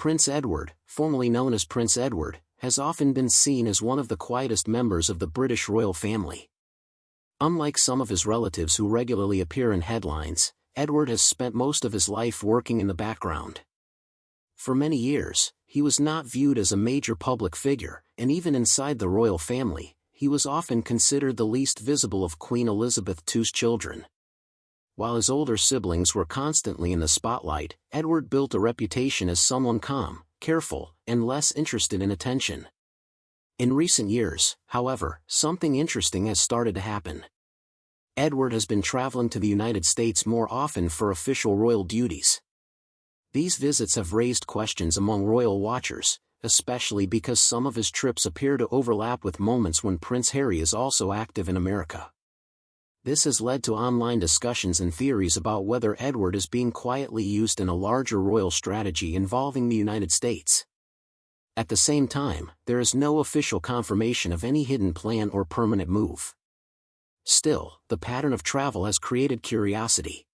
Prince Edward, formerly known as Prince Edward, has often been seen as one of the quietest members of the British royal family. Unlike some of his relatives who regularly appear in headlines, Edward has spent most of his life working in the background. For many years, he was not viewed as a major public figure, and even inside the royal family, he was often considered the least visible of Queen Elizabeth II's children. While his older siblings were constantly in the spotlight, Edward built a reputation as someone calm, careful, and less interested in attention. In recent years, however, something interesting has started to happen. Edward has been traveling to the United States more often for official royal duties. These visits have raised questions among royal watchers, especially because some of his trips appear to overlap with moments when Prince Harry is also active in America. This has led to online discussions and theories about whether Edward is being quietly used in a larger royal strategy involving the United States. At the same time, there is no official confirmation of any hidden plan or permanent move. Still, the pattern of travel has created curiosity.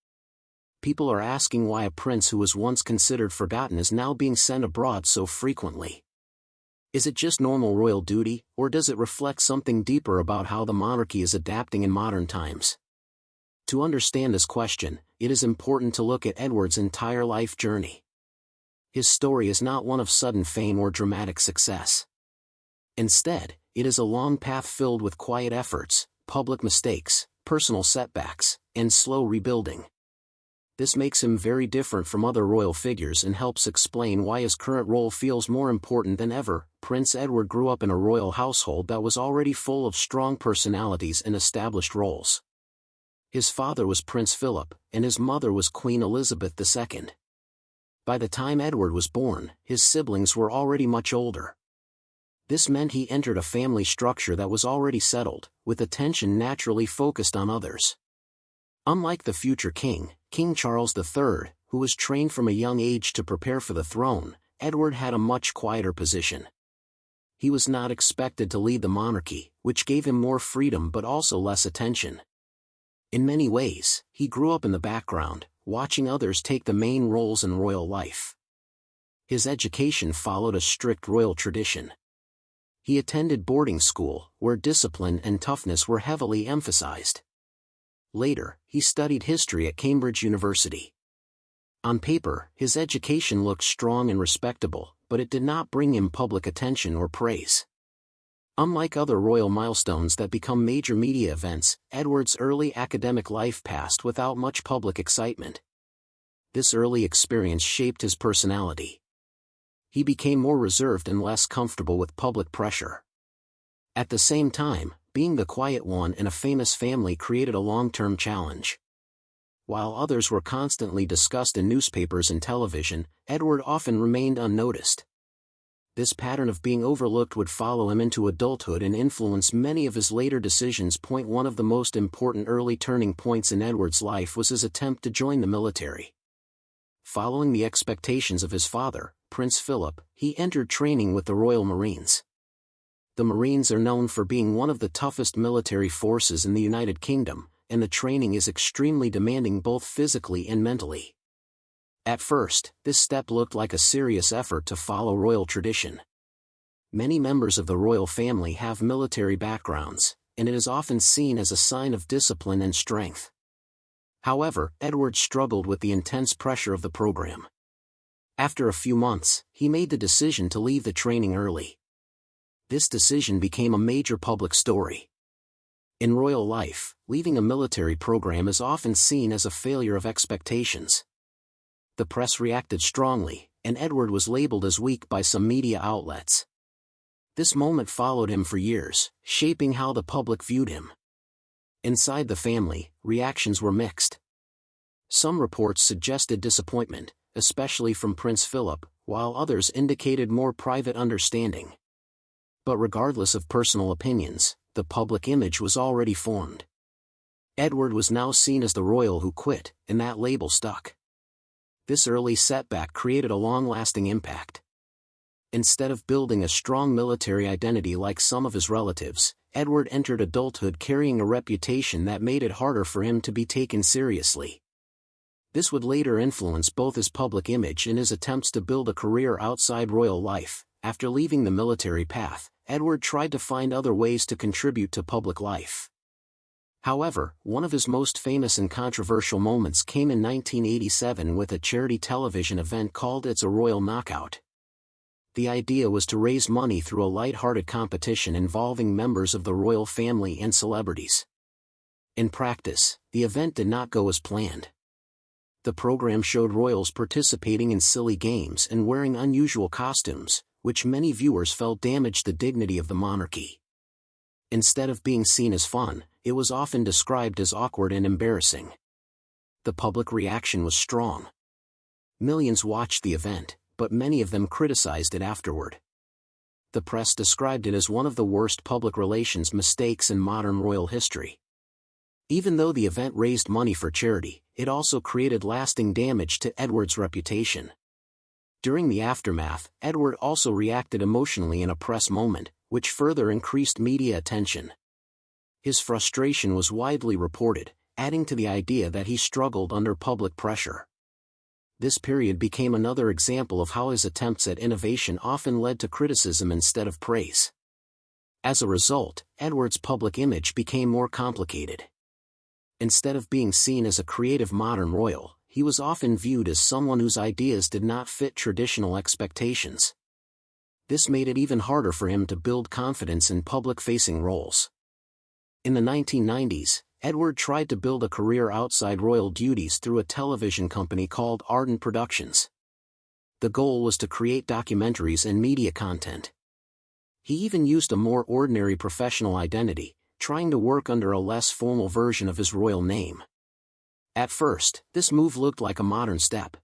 People are asking why a prince who was once considered forgotten is now being sent abroad so frequently. Is it just normal royal duty, or does it reflect something deeper about how the monarchy is adapting in modern times? To understand this question, it is important to look at Edward's entire life journey. His story is not one of sudden fame or dramatic success. Instead, it is a long path filled with quiet efforts, public mistakes, personal setbacks, and slow rebuilding. This makes him very different from other royal figures and helps explain why his current role feels more important than ever. Prince Edward grew up in a royal household that was already full of strong personalities and established roles. His father was Prince Philip, and his mother was Queen Elizabeth II. By the time Edward was born, his siblings were already much older. This meant he entered a family structure that was already settled, with attention naturally focused on others. Unlike the future king, King Charles III, who was trained from a young age to prepare for the throne, Edward had a much quieter position. He was not expected to lead the monarchy, which gave him more freedom but also less attention. In many ways, he grew up in the background, watching others take the main roles in royal life. His education followed a strict royal tradition. He attended boarding school, where discipline and toughness were heavily emphasized. Later, he studied history at Cambridge University. On paper, his education looked strong and respectable, but it did not bring him public attention or praise. Unlike other royal milestones that become major media events, Edward's early academic life passed without much public excitement. This early experience shaped his personality. He became more reserved and less comfortable with public pressure. At the same time, being the quiet one in a famous family created a long-term challenge. While others were constantly discussed in newspapers and television, Edward often remained unnoticed. This pattern of being overlooked would follow him into adulthood and influence many of his later decisions. One of the most important early turning points in Edward's life was his attempt to join the military. Following the expectations of his father, Prince Philip, he entered training with the Royal Marines. The Marines are known for being one of the toughest military forces in the United Kingdom, and the training is extremely demanding both physically and mentally. At first, this step looked like a serious effort to follow royal tradition. Many members of the royal family have military backgrounds, and it is often seen as a sign of discipline and strength. However, Edward struggled with the intense pressure of the program. After a few months, he made the decision to leave the training early. This decision became a major public story. In royal life, leaving a military program is often seen as a failure of expectations. The press reacted strongly, and Edward was labeled as weak by some media outlets. This moment followed him for years, shaping how the public viewed him. Inside the family, reactions were mixed. Some reports suggested disappointment, especially from Prince Philip, while others indicated more private understanding. But regardless of personal opinions, the public image was already formed. Edward was now seen as the royal who quit, and that label stuck. This early setback created a long-lasting impact. Instead of building a strong military identity like some of his relatives, Edward entered adulthood carrying a reputation that made it harder for him to be taken seriously. This would later influence both his public image and his attempts to build a career outside royal life. After leaving the military path, Edward tried to find other ways to contribute to public life. However, one of his most famous and controversial moments came in 1987 with a charity television event called It's a Royal Knockout. The idea was to raise money through a light-hearted competition involving members of the royal family and celebrities. In practice, the event did not go as planned. The program showed royals participating in silly games and wearing unusual costumes, which many viewers felt damaged the dignity of the monarchy. Instead of being seen as fun, it was often described as awkward and embarrassing. The public reaction was strong. Millions watched the event, but many of them criticized it afterward. The press described it as one of the worst public relations mistakes in modern royal history. Even though the event raised money for charity, it also created lasting damage to Edward's reputation. During the aftermath, Edward also reacted emotionally in a press moment, which further increased media attention. His frustration was widely reported, adding to the idea that he struggled under public pressure. This period became another example of how his attempts at innovation often led to criticism instead of praise. As a result, Edward's public image became more complicated. Instead of being seen as a creative modern royal, he was often viewed as someone whose ideas did not fit traditional expectations. This made it even harder for him to build confidence in public-facing roles. In the 1990s, Edward tried to build a career outside royal duties through a television company called Ardent Productions. The goal was to create documentaries and media content. He even used a more ordinary professional identity, trying to work under a less formal version of his royal name. At first, this move looked like a modern step.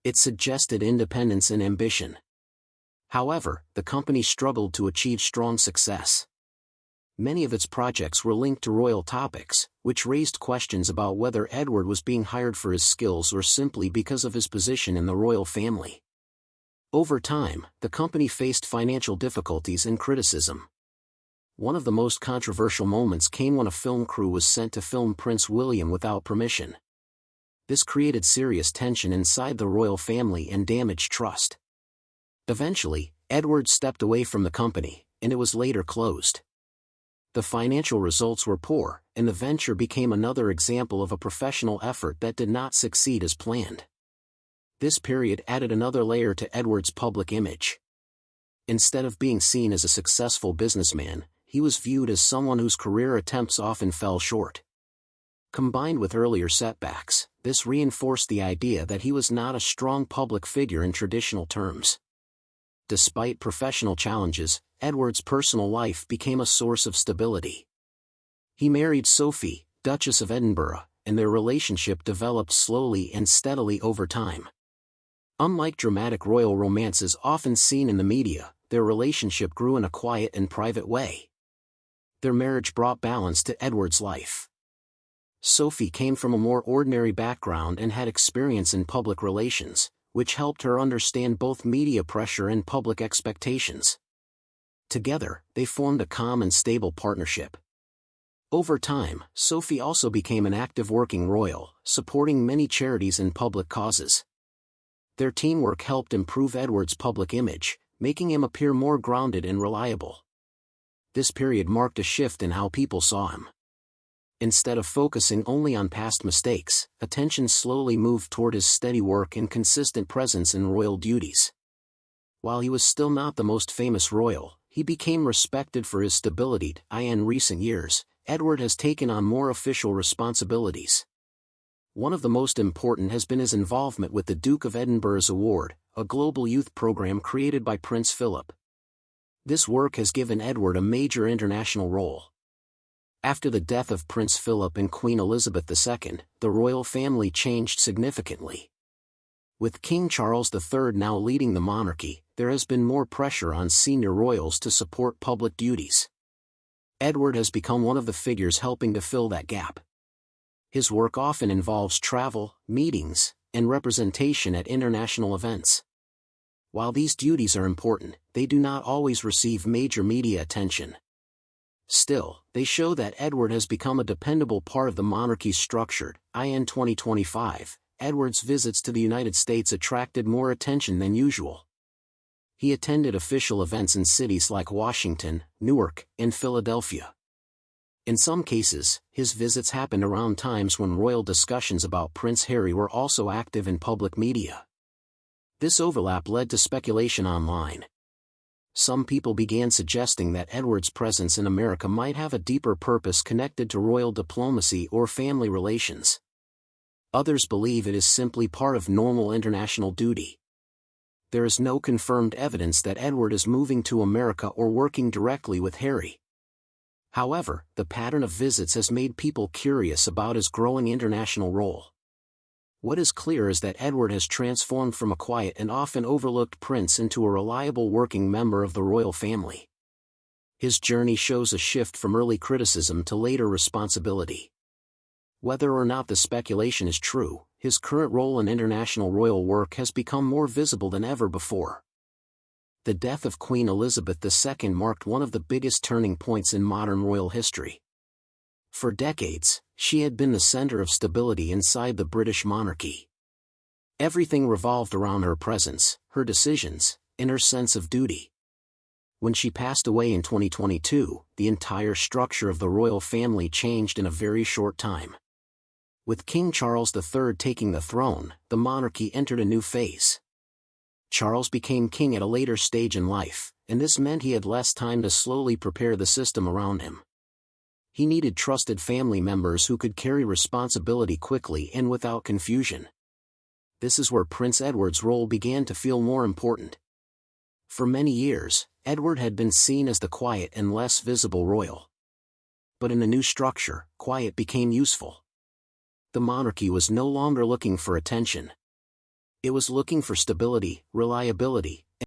It suggested independence and ambition. However, the company struggled to achieve strong success. Many of its projects were linked to royal topics, which raised questions about whether Edward was being hired for his skills or simply because of his position in the royal family. Over time, the company faced financial difficulties and criticism. One of the most controversial moments came when a film crew was sent to film Prince William without permission. This created serious tension inside the royal family and damaged trust. Eventually, Edward stepped away from the company, and it was later closed. The financial results were poor, and the venture became another example of a professional effort that did not succeed as planned. This period added another layer to Edward's public image. Instead of being seen as a successful businessman, he was viewed as someone whose career attempts often fell short. Combined with earlier setbacks, this reinforced the idea that he was not a strong public figure in traditional terms. Despite professional challenges, Edward's personal life became a source of stability. He married Sophie, Duchess of Edinburgh, and their relationship developed slowly and steadily over time. Unlike dramatic royal romances often seen in the media, their relationship grew in a quiet and private way. Their marriage brought balance to Edward's life. Sophie came from a more ordinary background and had experience in public relations, which helped her understand both media pressure and public expectations. Together, they formed a calm and stable partnership. Over time, Sophie also became an active working royal, supporting many charities and public causes. Their teamwork helped improve Edward's public image, making him appear more grounded and reliable. This period marked a shift in how people saw him. Instead of focusing only on past mistakes, attention slowly moved toward his steady work and consistent presence in royal duties. While he was still not the most famous royal, he became respected for his stability. In recent years, Edward has taken on more official responsibilities. One of the most important has been his involvement with the Duke of Edinburgh's Award, a global youth program created by Prince Philip. This work has given Edward a major international role. After the death of Prince Philip and Queen Elizabeth II, the royal family changed significantly. With King Charles III now leading the monarchy, there has been more pressure on senior royals to support public duties. Edward has become one of the figures helping to fill that gap. His work often involves travel, meetings, and representation at international events. While these duties are important, they do not always receive major media attention. Still, they show that Edward has become a dependable part of the monarchy's structure. In 2025, Edward's visits to the United States attracted more attention than usual. He attended official events in cities like Washington, Newark, and Philadelphia. In some cases, his visits happened around times when royal discussions about Prince Harry were also active in public media. This overlap led to speculation online. Some people began suggesting that Edward's presence in America might have a deeper purpose connected to royal diplomacy or family relations. Others believe it is simply part of normal international duty. There is no confirmed evidence that Edward is moving to America or working directly with Harry. However, the pattern of visits has made people curious about his growing international role. What is clear is that Edward has transformed from a quiet and often overlooked prince into a reliable working member of the royal family. His journey shows a shift from early criticism to later responsibility. Whether or not the speculation is true, his current role in international royal work has become more visible than ever before. The death of Queen Elizabeth II marked one of the biggest turning points in modern royal history. For decades, she had been the center of stability inside the British monarchy. Everything revolved around her presence, her decisions, and her sense of duty. When she passed away in 2022, the entire structure of the royal family changed in a very short time. With King Charles III taking the throne, the monarchy entered a new phase. Charles became king at a later stage in life, and this meant he had less time to slowly prepare the system around him. He needed trusted family members who could carry responsibility quickly and without confusion. This is where Prince Edward's role began to feel more important. For many years, Edward had been seen as the quiet and less visible royal. But in the new structure, quiet became useful. The monarchy was no longer looking for attention. It was looking for stability, reliability,